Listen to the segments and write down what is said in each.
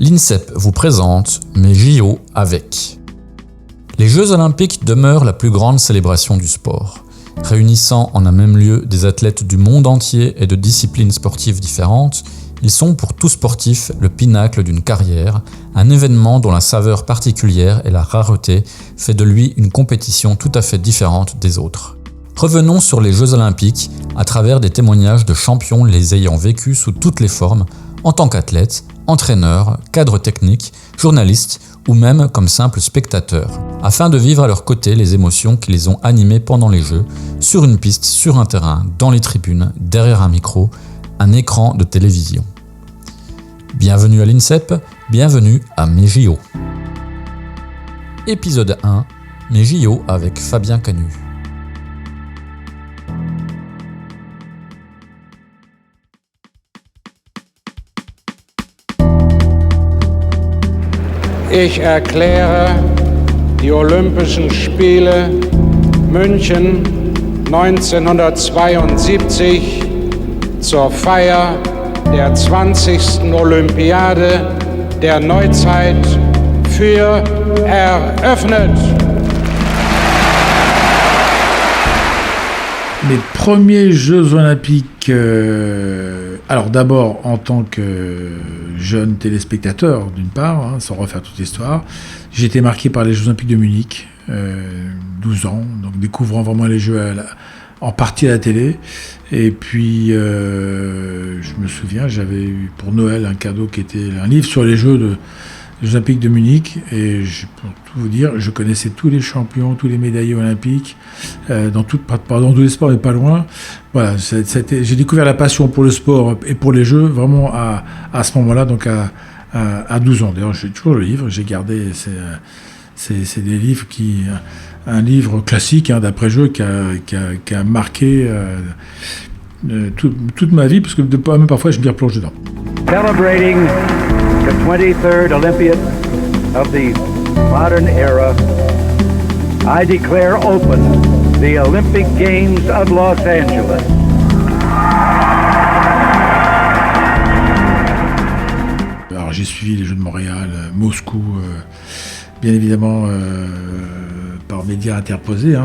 L'INSEP vous présente mes JO avec. Les Jeux Olympiques demeurent la plus grande célébration du sport. Réunissant en un même lieu des athlètes du monde entier et de disciplines sportives différentes, ils sont pour tout sportif le pinacle d'une carrière, un événement dont la saveur particulière et la rareté fait de lui une compétition tout à fait différente des autres. Revenons sur les Jeux Olympiques à travers des témoignages de champions les ayant vécus sous toutes les formes, en tant qu'athlètes, entraîneurs, cadres techniques, journalistes ou même comme simples spectateurs, afin de vivre à leur côté les émotions qui les ont animés pendant les Jeux, sur une piste, sur un terrain, dans les tribunes, derrière un micro, un écran de télévision. Bienvenue à l'INSEP, bienvenue à Mes JO. Épisode 1, Mes JO avec Fabien Canu. Ich erkläre die Olympischen Spiele München 1972 zur Feier der 20. Olympiade der Neuzeit für eröffnet. Mes premiers Jeux Olympiques, alors d'abord en tant que jeune téléspectateur d'une part, sans refaire toute l'histoire, j'ai été marqué par les Jeux Olympiques de Munich, 12 ans, donc découvrant vraiment les Jeux en partie à la télé. Et puis je me souviens, j'avais eu pour Noël un cadeau qui était un livre sur les Jeux Olympiques de Munich, et pour tout vous dire, je connaissais tous les champions, tous les médaillés olympiques, dans tous les sports, mais pas loin. Voilà, j'ai découvert la passion pour le sport et pour les jeux vraiment à ce moment-là, donc à 12 ans. D'ailleurs, j'ai toujours le livre, j'ai gardé, c'est des livres un livre classique d'après-jeu qui a marqué toute ma vie, parce que même parfois je m'y replonge dedans. Celebrating the 23rd Olympiad of the modern era, I declare open the Olympic Games of Los Angeles. Alors j'ai suivi les Jeux de Montréal, Moscou, bien évidemment par médias interposés.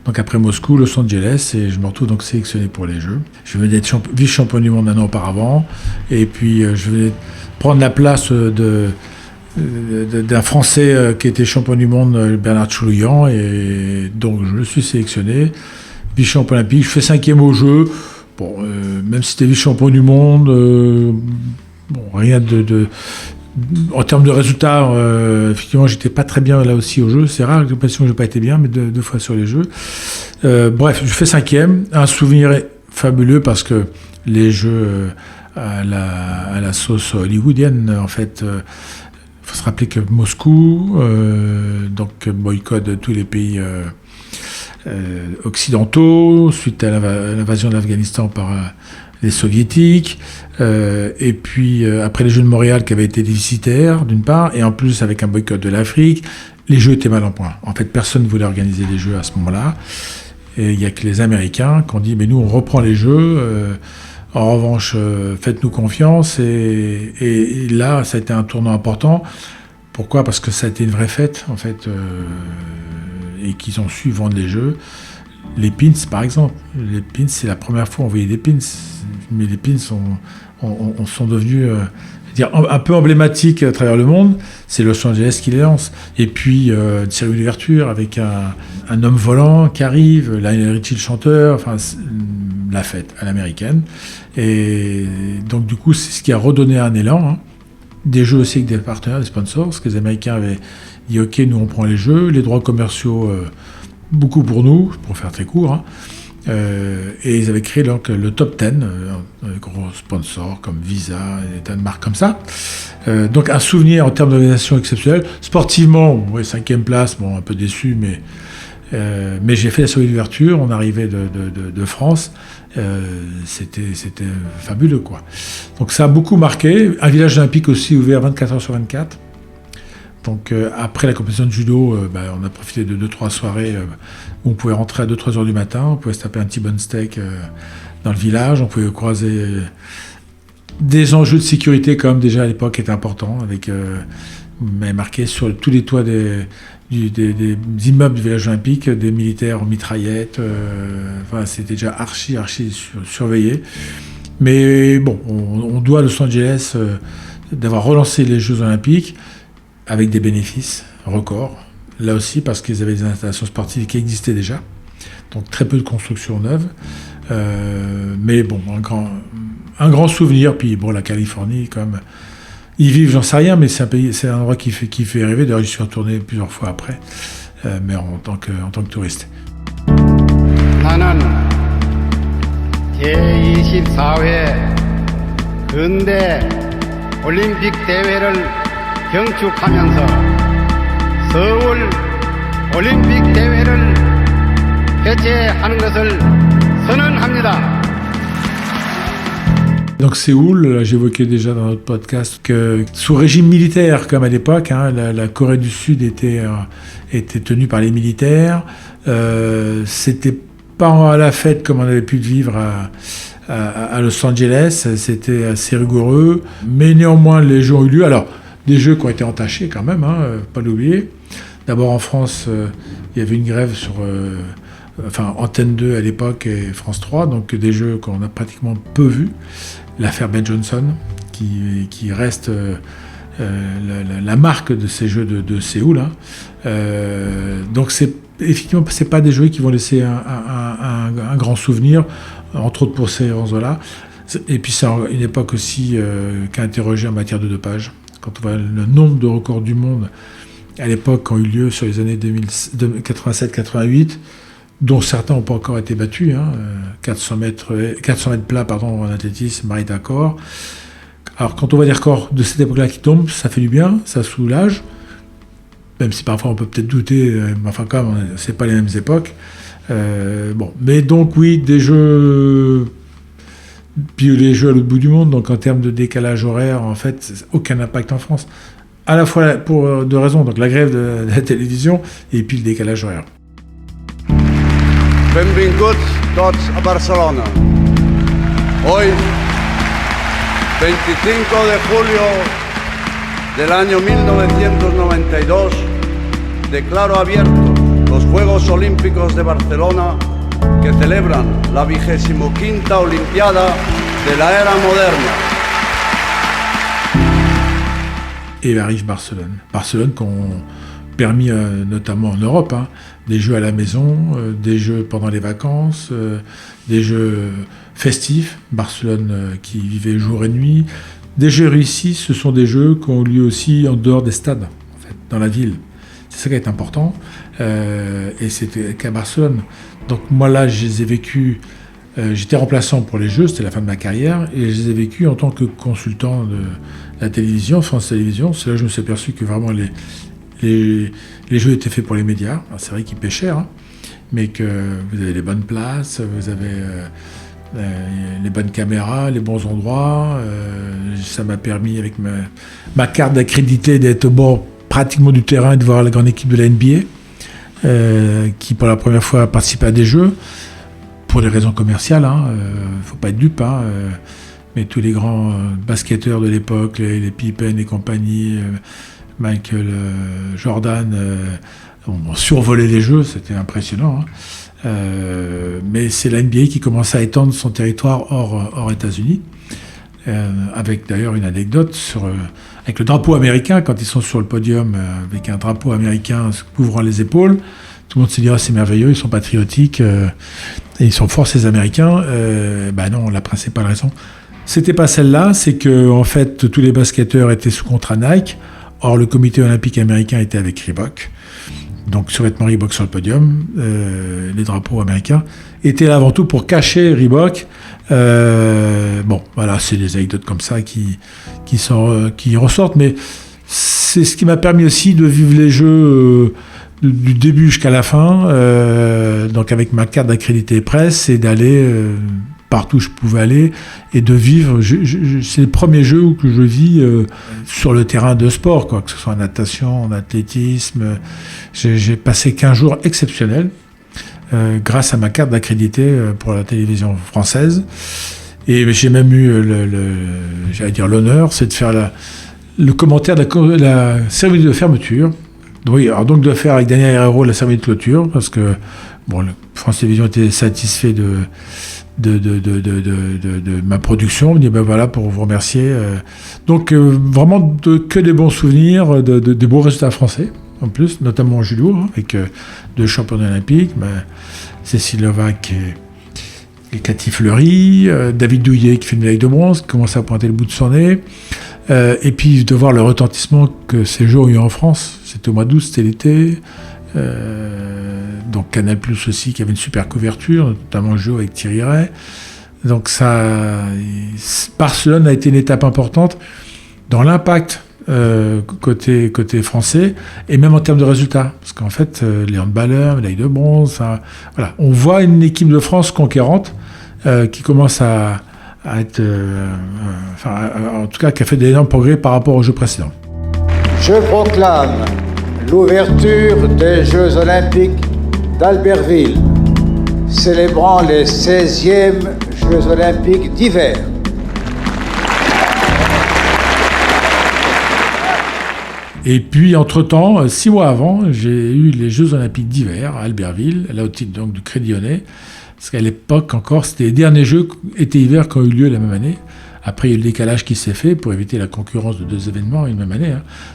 Donc après Moscou, Los Angeles, et je me retrouve donc sélectionné pour les Jeux. Je venais d'être vice-champion du monde un an auparavant, et puis je venais prendre la place d'un Français qui était champion du monde, Bernard Choulouyan, et donc je suis sélectionné, vice-champion olympique. Je fais 5e aux Jeux. Bon, même si c'était vice-champion du monde, rien en termes de résultats, effectivement, j'étais pas très bien là aussi aux Jeux. C'est rare, j'ai l'impression que j'ai pas été bien, mais deux fois sur les Jeux. Bref, je fais 5e. Un souvenir fabuleux parce que les Jeux à la sauce hollywoodienne, en fait, faut se rappeler que Moscou, donc boycott de tous les pays occidentaux suite à l'invasion de l'Afghanistan par les soviétiques, et puis après les Jeux de Montréal qui avaient été déficitaires d'une part, et en plus avec un boycott de l'Afrique, les Jeux étaient mal en point. En fait, personne ne voulait organiser les Jeux à ce moment-là, et il n'y a que les Américains qui ont dit mais nous on reprend les Jeux, en revanche faites-nous confiance, et là ça a été un tournant important. Pourquoi ? Parce que ça a été une vraie fête en fait, et qu'ils ont su vendre les Jeux. Les pins, par exemple. Les pins, c'est la première fois qu'on voyait des pins. Mais les pins sont devenus un peu emblématiques à travers le monde. C'est Los Angeles qui les lance. Et puis, une série d'ouverture avec un homme volant qui arrive, Lionel Richie le chanteur, enfin, la fête à l'américaine. Et donc, du coup, c'est ce qui a redonné un élan. Des Jeux aussi avec des partenaires, des sponsors, parce que les Américains avaient dit « Ok, nous, on prend les Jeux. Les droits commerciaux... beaucoup pour nous, pour faire très court, et ils avaient créé donc le Top 10, gros sponsors comme Visa et des tas de marques comme ça. Donc un souvenir en termes d'organisation exceptionnelle. Sportivement, 5e place, un peu déçu, mais j'ai fait la soirée d'ouverture, on arrivait de France, c'était fabuleux, quoi. Donc ça a beaucoup marqué. Un village olympique aussi ouvert 24 heures sur 24. Donc après la compétition de judo, on a profité de 2-3 soirées où on pouvait rentrer à 2-3 heures du matin, on pouvait se taper un petit bon steak dans le village, on pouvait croiser Des enjeux de sécurité, quand même, déjà à l'époque, étaient importants, avec marqué sur tous les toits des immeubles du village olympique, des militaires en mitraillettes. C'était déjà archi surveillé. Mais bon, on doit à Los Angeles d'avoir relancé les Jeux olympiques avec des bénéfices records. Là aussi, parce qu'ils avaient des installations sportives qui existaient déjà. Donc très peu de constructions neuves. Mais bon, un grand souvenir. Puis bon, la Californie, quand même, y vivre, j'en sais rien, mais c'est un endroit qui fait rêver. D'ailleurs, j'y suis retourné plusieurs fois après, mais en tant que touriste. 나는 제24회 근대 올림픽 대회를 경축하면서 서울 올림픽 대회를 개최하는 것을 선언합니다. Donc Séoul, j'évoquais déjà dans notre podcast que sous régime militaire, comme à l'époque, la Corée du Sud était tenue par les militaires. C'était pas à la fête comme on avait pu le vivre à Los Angeles. C'était assez rigoureux, mais néanmoins les Jeux ont eu lieu. Alors des Jeux qui ont été entachés quand même, pas l'oublier. D'abord en France, il y avait une grève sur Antenne 2 à l'époque et France 3, donc des Jeux qu'on a pratiquement peu vus. L'affaire Ben Johnson, qui reste la marque de ces Jeux de Séoul. Donc effectivement, c'est pas des Jeux qui vont laisser un grand souvenir, entre autres pour ces raisons-là. Et puis c'est une époque aussi qui a interrogé en matière de dopage. Quand on voit le nombre de records du monde à l'époque qui ont eu lieu sur les années 87-88, dont certains n'ont pas encore été battus, 400 mètres plats en athlétisme, Marie D'accord. Alors quand on voit des records de cette époque-là qui tombent, ça fait du bien, ça soulage, même si parfois on peut peut-être douter, mais enfin quand même, c'est pas les mêmes époques. Mais donc oui, des Jeux, puis les Jeux à l'autre bout du monde, donc en termes de décalage horaire, en fait, aucun impact en France. À la fois pour deux raisons, donc la grève de la télévision et puis le décalage horaire. Benvinguts tots a Barcelona. Hoy, 25 de julio del año 1992, declaro abiertos los Juegos Olímpicos de Barcelona que celebran la 25ª Olimpiada de la era moderna. Et arrive Barcelone. Barcelone qu'on permis notamment en Europe, des Jeux à la maison, des Jeux pendant les vacances, des Jeux festifs, Barcelone qui vivait jour et nuit. Des Jeux réussis, ce sont des Jeux qui ont lieu aussi en dehors des stades, en fait, dans la ville. C'est ça qui est important, et c'était qu'à Barcelone. Donc moi là, je les ai vécus, j'étais remplaçant pour les Jeux, c'était la fin de ma carrière, et je les ai vécus en tant que consultant de la télévision, France Télévisions. C'est là que je me suis aperçu que vraiment les Jeux étaient faits pour les médias. Alors, c'est vrai qu'ils paient cher, mais que vous avez les bonnes places, vous avez les bonnes caméras, les bons endroits. Ça m'a permis, avec ma carte d'accrédité, d'être au bord pratiquement du terrain et de voir la grande équipe de la NBA, qui pour la première fois participait à des Jeux, pour des raisons commerciales. Faut pas être dupe, mais tous les grands basketteurs de l'époque, les Pippen et compagnie, Michael Jordan, ont survolé les Jeux, c'était impressionnant. Mais c'est la NBA qui commence à étendre son territoire hors États-Unis, avec d'ailleurs une anecdote avec le drapeau américain, quand ils sont sur le podium avec un drapeau américain couvrant les épaules. Tout le monde se dit c'est merveilleux, ils sont patriotiques, et ils sont forts ces Américains. Non, la principale raison, c'était pas celle-là, c'est que en fait tous les basketteurs étaient sous contrat Nike. Or, le comité olympique américain était avec Reebok. Donc, survêtement Reebok sur le podium, les drapeaux américains étaient là avant tout pour cacher Reebok. Voilà, c'est des anecdotes comme ça qui ressortent. Mais c'est ce qui m'a permis aussi de vivre les Jeux du début jusqu'à la fin. Donc, avec ma carte d'accrédité presse, et d'aller partout où je pouvais aller et de vivre. C'est le premier jeu que je vis sur le terrain de sport, que ce soit en natation, en athlétisme. J'ai passé 15 jours exceptionnels grâce à ma carte d'accrédité pour la télévision française. Et j'ai même eu l'honneur, c'est de faire le commentaire de la cérémonie de fermeture. Oui, alors donc de faire avec Daniel Herrero la cérémonie de clôture, parce que France Télévisions était satisfait de ma production. On me dit voilà pour vous remercier. Donc vraiment que des bons souvenirs, de beaux résultats français en plus, notamment en judo, avec 2 championnes olympiques, Cécile Levac et Cathy Fleury, David Douillet qui fait une médaille de bronze, qui commence à pointer le bout de son nez. Et puis de voir le retentissement que ces Jeux ont eu en France. C'était au mois d'août, c'était l'été. Donc Canal Plus aussi qui avait une super couverture, notamment le jeu avec Thierry Ray. Donc Barcelone a été une étape importante dans l'impact côté français et même en termes de résultats. Parce qu'en fait, les handballeurs, médaille de bronze, voilà. On voit une équipe de France conquérante qui commence à être, en tout cas, qui a fait d'énormes progrès par rapport aux Jeux précédents. Je proclame l'ouverture des Jeux Olympiques d'Albertville, célébrant les 16e Jeux Olympiques d'hiver. Et puis, entre-temps, 6 mois avant, j'ai eu les Jeux Olympiques d'hiver à Albertville, là au titre donc, du Crédit Lyonnais. Parce qu'à l'époque encore, c'était les derniers Jeux été-hiver qui ont eu lieu la même année. Après, il y a eu le décalage qui s'est fait pour éviter la concurrence de 2 événements une même année.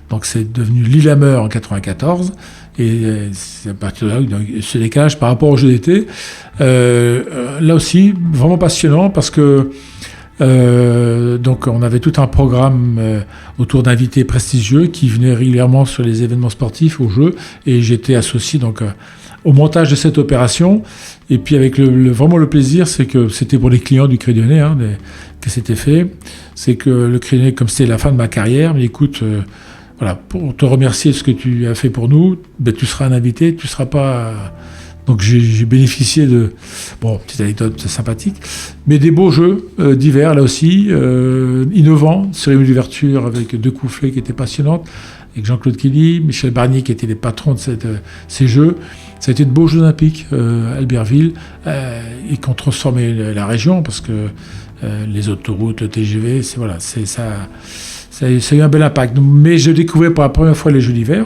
Donc c'est devenu Lillehammer en 94. Et c'est à partir de là, ce décalage par rapport aux Jeux d'été. Là aussi, vraiment passionnant parce que donc on avait tout un programme autour d'invités prestigieux qui venaient régulièrement sur les événements sportifs aux Jeux. Et j'étais associé donc au montage de cette opération. Et puis avec vraiment le plaisir, c'est que c'était pour les clients du Crédit Lyonnais que c'était fait. C'est que le Crédit Lyonnais, comme c'était la fin de ma carrière, mais écoute, voilà, pour te remercier de ce que tu as fait pour nous, tu seras un invité, tu ne seras pas... Donc j'ai bénéficié de... Bon, petite anecdote sympathique, mais des beaux Jeux d'hiver, là aussi, innovants, cérémonie d'ouverture avec 2 couplets qui étaient passionnantes, avec Jean-Claude Kelly, Michel Barnier qui étaient les patrons de ces Jeux. Ça a été de beaux Jeux Olympiques à Albertville et qui ont transformé la région parce que les autoroutes, le TGV, ça a eu un bel impact. Mais je découvrais pour la première fois les Jeux d'hiver,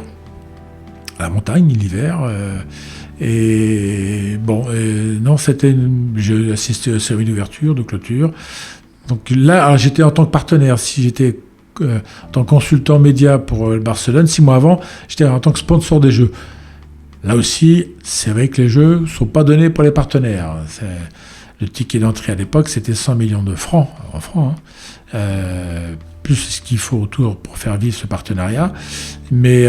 à la montagne, l'hiver. J'ai assisté à la cérémonie d'ouverture, de clôture. Donc là, alors, j'étais en tant que partenaire. Si j'étais en tant que consultant média pour Barcelone, 6 mois avant, j'étais en tant que sponsor des Jeux. Là aussi, c'est vrai que les Jeux ne sont pas donnés pour les partenaires. Le ticket d'entrée à l'époque, c'était 100 millions de francs, en francs, plus ce qu'il faut autour pour faire vivre ce partenariat. Mais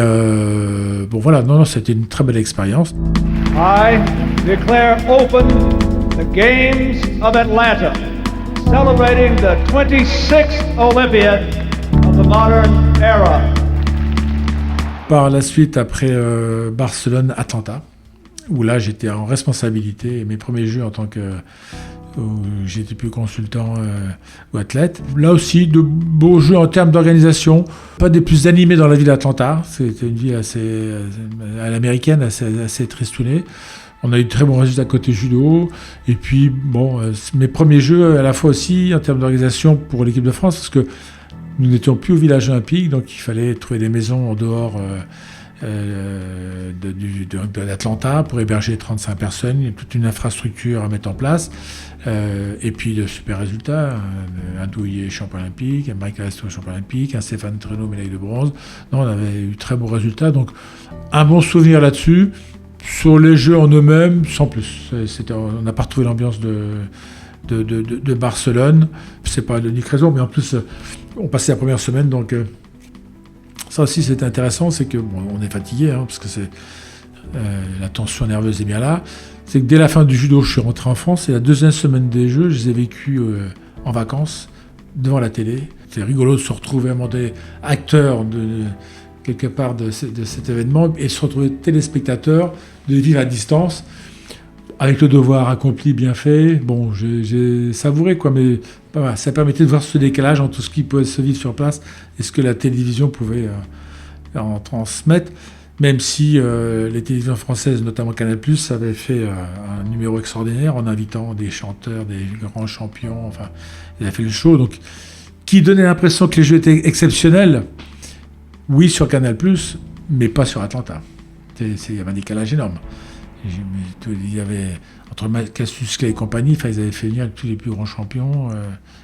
c'était une très belle expérience. I declare open the Games of Atlanta, celebrating the 26th Olympiad of the modern era. Par la suite, après Barcelone, Atlanta, où là j'étais en responsabilité, mes premiers Jeux en tant que... où j'étais plus consultant ou athlète. Là aussi, de beaux Jeux en termes d'organisation, pas des plus animés dans la ville d'Atlanta, c'était une ville assez à l'américaine, assez tristounée. On a eu de très bons résultats côté judo, et puis mes premiers Jeux à la fois aussi en termes d'organisation pour l'équipe de France, parce que nous n'étions plus au village olympique, donc il fallait trouver des maisons en dehors de l'Atlanta pour héberger 35 personnes. Il y a toute une infrastructure à mettre en place. Et puis de super résultats. Un Douillet champion olympique, un Mike Resto champion olympique, un Stéphane Traîneau médaille de bronze. Non, on avait eu très bons résultats. Donc un bon souvenir là-dessus. Sur les Jeux en eux-mêmes, sans plus. On n'a pas retrouvé l'ambiance de Barcelone. C'est pas de l'unique raison, mais en plus, on passait la première semaine, donc ça aussi c'est intéressant, c'est que on est fatigué, parce que la tension nerveuse est bien là. C'est que dès la fin du judo, je suis rentré en France, et la 2e semaine des Jeux, je les ai vécus en vacances, devant la télé. C'est rigolo de se retrouver à demander acteur quelque part de cet événement, et de se retrouver téléspectateur, de les vivre à distance, avec le devoir accompli, bien fait. Bon, j'ai savouré, mais ça permettait de voir ce décalage entre ce qui pouvait se vivre sur place et ce que la télévision pouvait en transmettre. Même si les télévisions françaises, notamment Canal+, avaient fait un numéro extraordinaire en invitant des chanteurs, des grands champions, enfin, ils avaient fait le show, donc, qui donnait l'impression que les jeux étaient exceptionnels, oui, sur Canal+, mais pas sur Atlanta. Il y avait un décalage énorme. Il y avait, entre Cassius Clay et compagnie, ils avaient fait venir tous les plus grands champions,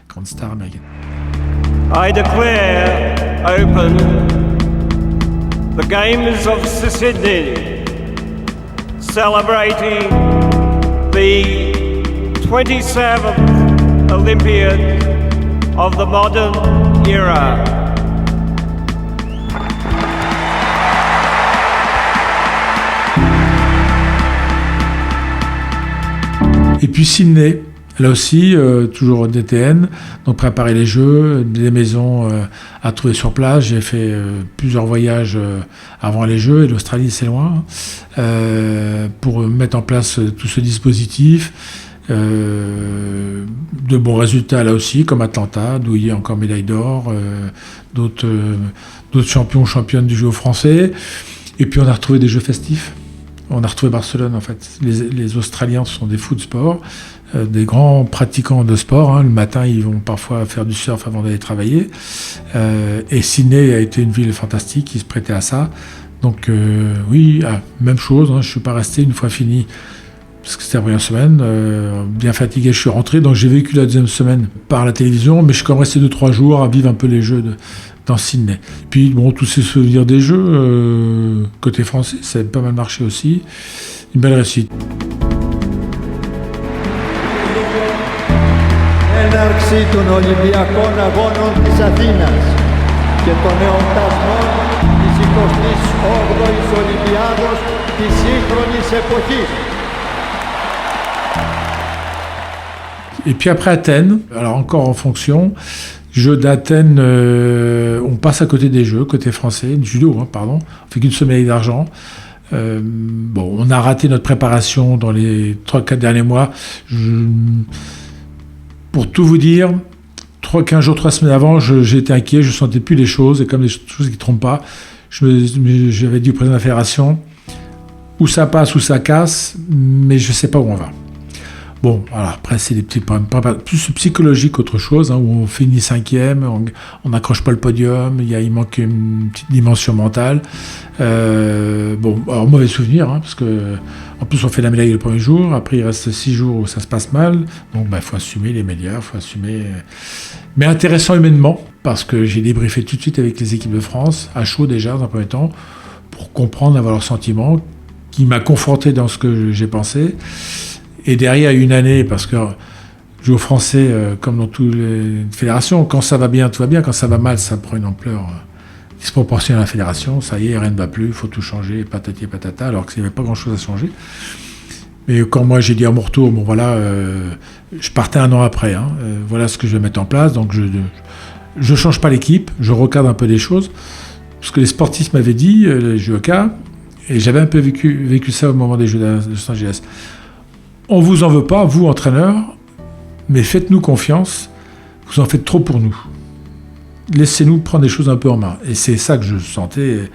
grandes stars américaines. I declare open the Games of Sydney, celebrating the 27th Olympiad of the modern era. Et puis Sydney, là aussi, toujours DTN, donc préparer les jeux, des maisons à trouver sur place. J'ai fait plusieurs voyages avant les jeux, et l'Australie c'est loin, pour mettre en place tout ce dispositif. De bons résultats là aussi, comme Atlanta, d'où il y a encore médaille d'or, d'autres champions, championnes du judo français. Et puis on a retrouvé des jeux festifs. On a retrouvé Barcelone en fait. Les Australiens sont des fous de sport, des grands pratiquants de sport. Hein. Le matin, ils vont parfois faire du surf avant d'aller travailler. Et Sydney a été une ville fantastique, qui se prêtait à ça. Donc oui, même chose. Hein. Je ne suis pas resté une fois fini, parce que c'était la première semaine. Bien fatigué, je suis rentré. Donc j'ai vécu la deuxième semaine par la télévision, mais je suis quand même resté 2-3 jours à vivre un peu les jeux dans Sydney. Puis bon, tous ces souvenirs des jeux, côté français, ça a pas mal marché aussi. Une belle réussite. Έναρξη των Ολυμπιακών Αγώνων της Αθήνας και των εορτασμών της 28ης Ολυμπιάδος της σύγχρονης εποχής. Et puis après Athènes, alors encore en fonction, Jeux d'Athènes, on passe à côté des Jeux, côté français, judo, pardon, on fait qu'une seule médaille d'argent. Bon, on a raté notre préparation dans les 3-4 derniers mois. Pour tout vous dire, 15 jours, 3 semaines avant, j'étais inquiet, je ne sentais plus les choses, et comme des choses qui ne trompent pas, j'avais dit au président de la fédération, où ça passe, où ça casse, mais je ne sais pas où on va. Bon, voilà, après, c'est des petits problèmes plus psychologiques qu'autre chose, hein, où on finit 5e, on n'accroche pas le podium, il manque une petite dimension mentale. Bon, alors mauvais souvenir, hein, parce que en plus on fait la médaille le premier jour, après il reste 6 jours où ça se passe mal, donc faut assumer les médias, faut assumer. Mais intéressant humainement, parce que j'ai débriefé tout de suite avec les équipes de France, à chaud déjà dans un premier temps, pour comprendre, avoir leurs sentiments, qui m'a conforté dans ce que j'ai pensé. Et derrière, une année, parce que jouer au français, comme dans toutes les fédérations, quand ça va bien, tout va bien. Quand ça va mal, ça prend une ampleur disproportionnée à la fédération. Ça y est, rien ne va plus, il faut tout changer, patati patata, alors qu'il n'y avait pas grand-chose à changer. Mais quand moi, j'ai dit à mon retour, bon voilà, je partais 1 an après, hein, voilà ce que je vais mettre en place. Donc je change pas l'équipe, je recadre un peu des choses. Ce que les sportifs m'avaient dit, les judokas, et j'avais un peu vécu ça au moment des Jeux de Los Angeles. On ne vous en veut pas, vous, entraîneurs, mais faites-nous confiance, vous en faites trop pour nous. Laissez-nous prendre des choses un peu en main. Et c'est ça que je sentais.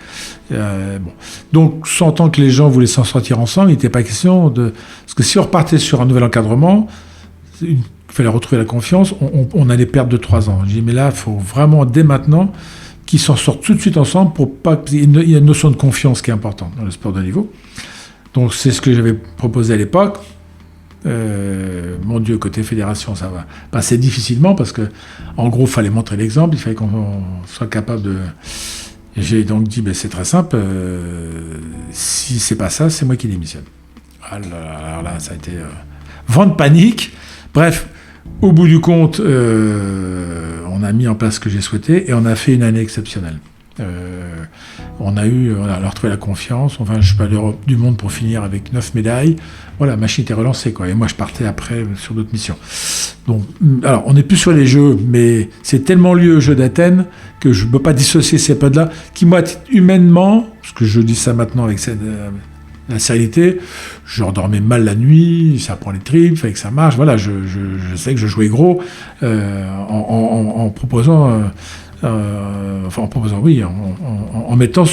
Bon. Donc, sentant que les gens voulaient s'en sortir ensemble, il n'était pas question de... Parce que si on repartait sur un nouvel encadrement, il fallait retrouver la confiance, on allait perdre 2-3 ans. J'ai dit, mais là, il faut vraiment, dès maintenant, qu'ils s'en sortent tout de suite ensemble pour pas... Il y a une notion de confiance qui est importante dans le sport de niveau. Donc, c'est ce que j'avais proposé à l'époque. Mon Dieu, côté fédération, ça va passer difficilement parce que, en gros, il fallait montrer l'exemple, il fallait qu'on soit capable de. Et j'ai donc dit, c'est très simple, si c'est pas ça, c'est moi qui démissionne. Alors là, ça a été vent de panique. Bref, au bout du compte, on a mis en place ce que j'ai souhaité et on a fait une année exceptionnelle. On a retrouvé la confiance. Enfin, je suis pas l'Europe du monde pour finir avec 9 médailles. Voilà, la machine était relancée, quoi. Et moi, je partais après sur d'autres missions. Donc, alors, on n'est plus sur les Jeux, mais c'est tellement lié aux Jeux d'Athènes que je ne peux pas dissocier ces pods-là, qui, moi, humainement, parce que je dis ça maintenant avec la sérénité, je dormais mal la nuit, ça prend les tripes, il fallait que ça marche. Voilà, je sais que je jouais gros en proposant. En mettant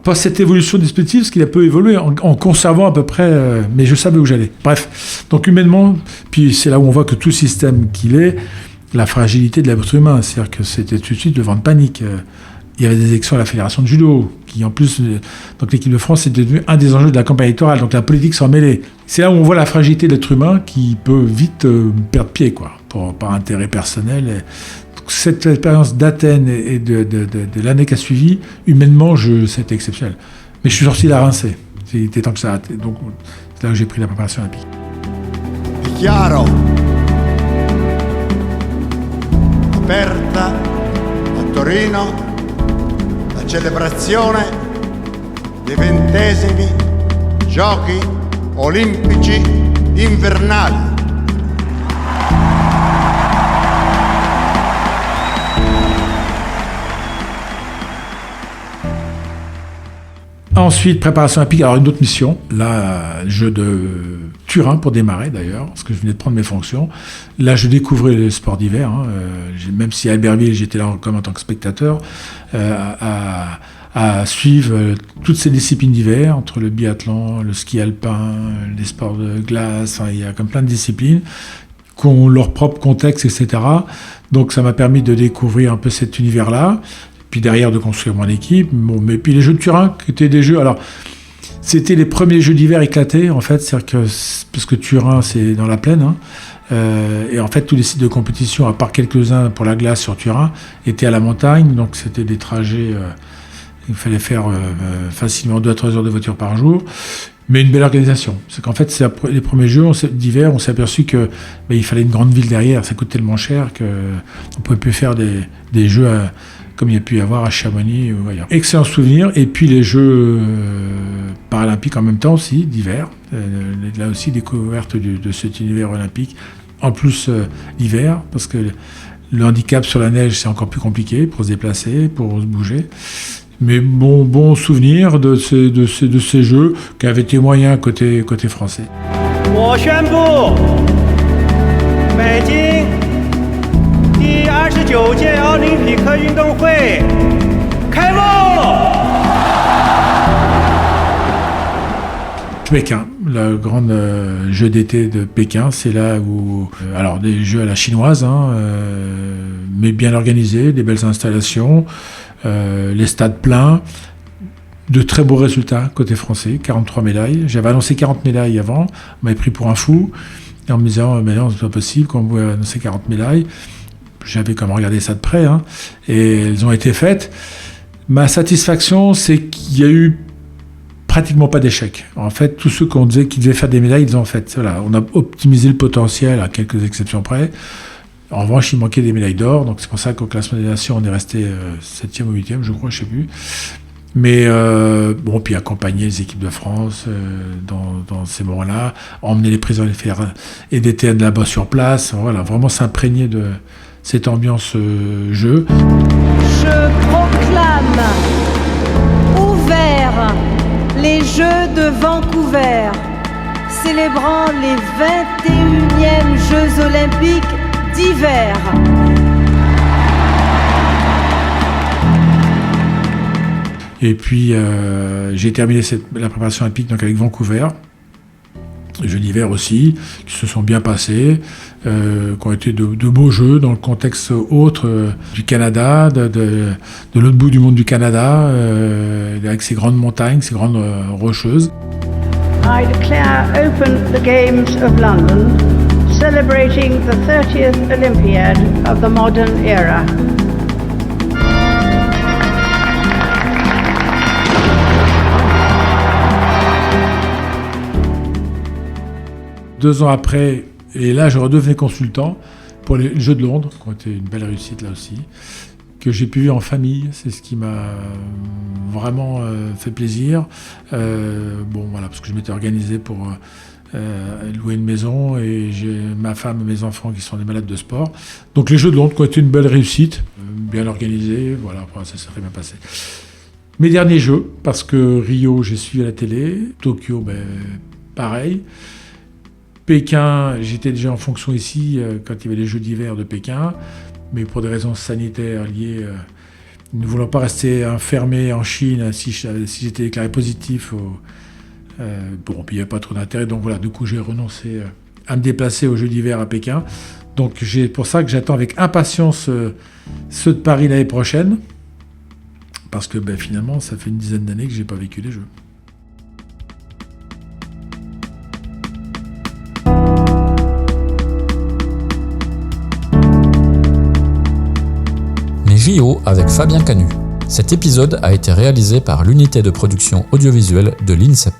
pas cette évolution du dispositif, parce qu'il a peu évolué, en conservant à peu près, mais je savais où j'allais. Bref, donc humainement, puis c'est là où on voit que tout système qu'il est, la fragilité de l'être humain, c'est-à-dire que c'était tout de suite le vent de panique. Il y avait des élections à la Fédération de judo, qui en plus, donc l'équipe de France était devenue un des enjeux de la campagne électorale, donc la politique s'en mêlait. C'est là où on voit la fragilité de l'être humain qui peut vite perdre pied, quoi, par intérêt personnel. Cette expérience d'Athènes et de l'année qui a suivi, humainement, c'était exceptionnel. Mais je suis sorti la rincée. Il était temps que ça arrête. Donc c'est là que j'ai pris la préparation olympique. Dichiaro aperta a Torino la celebrazione dei 20esimi Giochi Olimpici Invernali. Ensuite, préparation olympique, alors une autre mission, là, jeu de Turin pour démarrer d'ailleurs, parce que je venais de prendre mes fonctions. Là, je découvrais le sport d'hiver, même si à Albertville, j'étais là comme en tant que spectateur, à suivre toutes ces disciplines d'hiver, entre le biathlon, le ski alpin, les sports de glace, il y a comme plein de disciplines qui ont leur propre contexte, etc. Donc ça m'a permis de découvrir un peu cet univers-là. Puis derrière de construire mon équipe. Bon, mais puis les jeux de Turin, qui étaient des jeux... Alors, c'était les premiers jeux d'hiver éclatés, en fait, c'est-à-dire que, parce que Turin, c'est dans la plaine, et en fait, tous les sites de compétition, à part quelques-uns pour la glace sur Turin, étaient à la montagne, donc c'était des trajets... il fallait faire facilement 2 à 3 heures de voiture par jour, mais une belle organisation. C'est qu'en fait, les premiers jeux d'hiver, on s'est aperçu que il fallait une grande ville derrière, ça coûte tellement cher qu'on ne pouvait plus faire des jeux comme il y a pu y avoir à Chamonix ou ailleurs. Excellent souvenir. Et puis les Jeux paralympiques en même temps aussi, d'hiver. Là aussi, découverte de cet univers olympique. En plus, l'hiver, parce que le handicap sur la neige, c'est encore plus compliqué pour se déplacer, pour se bouger. Mais bon souvenir de ces Jeux qui avaient été moyens côté français. 我宣布，北京第29届奥林匹克运动会开幕。 Pékin, le grand jeu d'été de Pékin, c'est là où, alors des jeux à la chinoise, mais bien organisés, des belles installations, les stades pleins, de très beaux résultats côté français, 43 médailles. J'avais annoncé 40 médailles avant, on m'avait pris pour un fou, et en me disant, mais non, c'est pas possible qu'on pouvait annoncer 40 médailles. J'avais comme regardé ça de près, et elles ont été faites. Ma satisfaction, c'est qu'il y a eu pratiquement pas d'échecs. En fait, tous ceux qu'on disait qu'ils devaient faire des médailles, ils les ont faites. Voilà, on a optimisé le potentiel à quelques exceptions près. En revanche, il manquait des médailles d'or, donc c'est pour ça qu'au classement des nations, on est resté 7e ou 8e, je crois, je sais plus. Mais bon, puis accompagner les équipes de France dans ces moments-là, emmener les présidents et des TN là-bas sur place, voilà, vraiment s'imprégner de cette ambiance jeu. Je proclame ouvert les Jeux de Vancouver, célébrant les 21e Jeux olympiques d'hiver. Et puis j'ai terminé la préparation olympique donc avec Vancouver. Les Jeux d'hiver aussi, qui se sont bien passés, qui ont été de beaux jeux dans le contexte autre du Canada, de l'autre bout du monde du Canada, avec ses grandes montagnes, ses grandes rocheuses. I declare open the Games of London, celebrating the 30th Olympiad of the modern era. Deux ans après, et là je redevenais consultant pour les Jeux de Londres, qui ont été une belle réussite là aussi, que j'ai pu vivre en famille, c'est ce qui m'a vraiment fait plaisir. Bon voilà, parce que je m'étais organisé pour louer une maison et j'ai ma femme et mes enfants qui sont des malades de sport. Donc les Jeux de Londres qui ont été une belle réussite, bien organisés, voilà, ça s'est très bien passé. Mes derniers Jeux, parce que Rio j'ai suivi à la télé, Tokyo pareil. Pékin, j'étais déjà en fonction ici quand il y avait les Jeux d'hiver de Pékin, mais pour des raisons sanitaires liées ne voulant pas rester enfermé en Chine si j'étais déclaré positif. Puis il n'y avait pas trop d'intérêt. Donc voilà, du coup, j'ai renoncé à me déplacer aux Jeux d'hiver à Pékin. Donc c'est pour ça que j'attends avec impatience ceux de Paris l'année prochaine. Parce que finalement, ça fait une dizaine d'années que je n'ai pas vécu les Jeux. JO avec Fabien Canu. Cet épisode a été réalisé par l'unité de production audiovisuelle de l'INSEP.